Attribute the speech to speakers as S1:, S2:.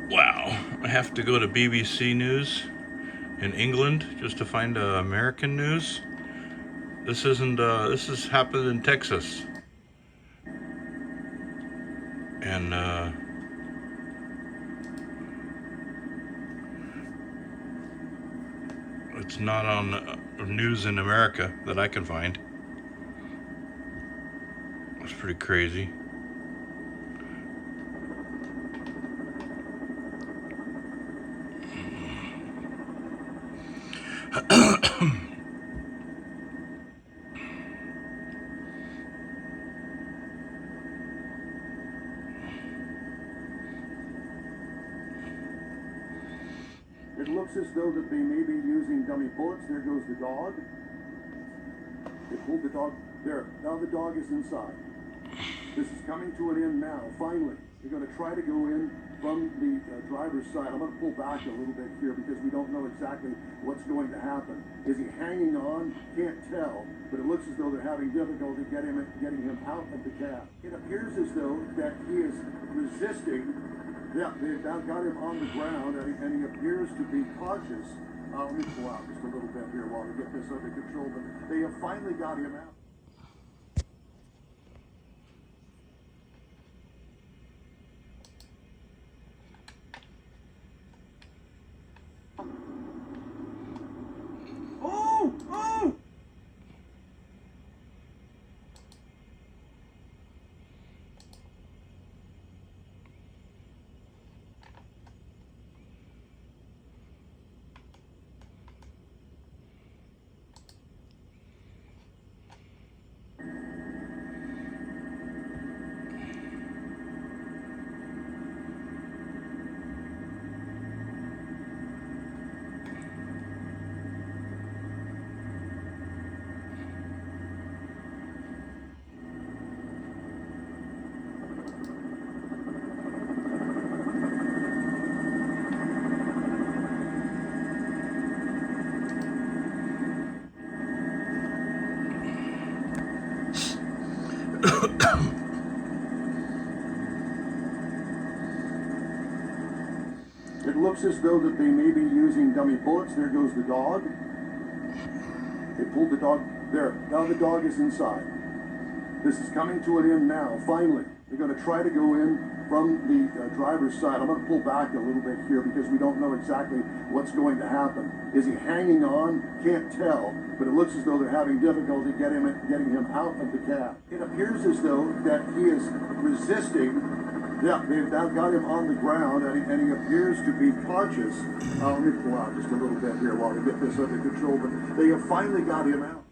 S1: Wow, I have to go to BBC News in England just to find American news. This isn't, this has happened in Texas. And, it's not on news in America that I can find. It's pretty crazy.
S2: It looks as though that they may be using dummy bullets. There goes the dog. They pulled the dog. There. Now the dog is inside. This is coming to an end now. Finally, they're going to try to go in from the driver's side. I'm going to pull back a little bit here because we don't know exactly what's going to happen. Is he hanging on? Can't tell. But it looks as though they're having difficulty getting him out of the cab. It appears as though that he is resisting. Yeah, they've now got him on the ground, and he appears to be cautious. Let me pull out just a little bit here while we get this under control. But they have finally got him out. Oh! Oh! It looks as though that they may be using dummy bullets. There goes the dog. They pulled the dog. There. Now the dog is inside. This is coming to an end now. Finally, they're going to try to go in from the driver's side. I'm going to pull back a little bit here because we don't know exactly what's going to happen. Is he hanging on? Can't tell. But it looks as though they're having difficulty getting him out of the cab. It appears as though that he is resisting. Yeah, they've now got him on the ground, and he appears to be conscious. Let me pull out just a little bit here while we get this under control. But they have finally got him out.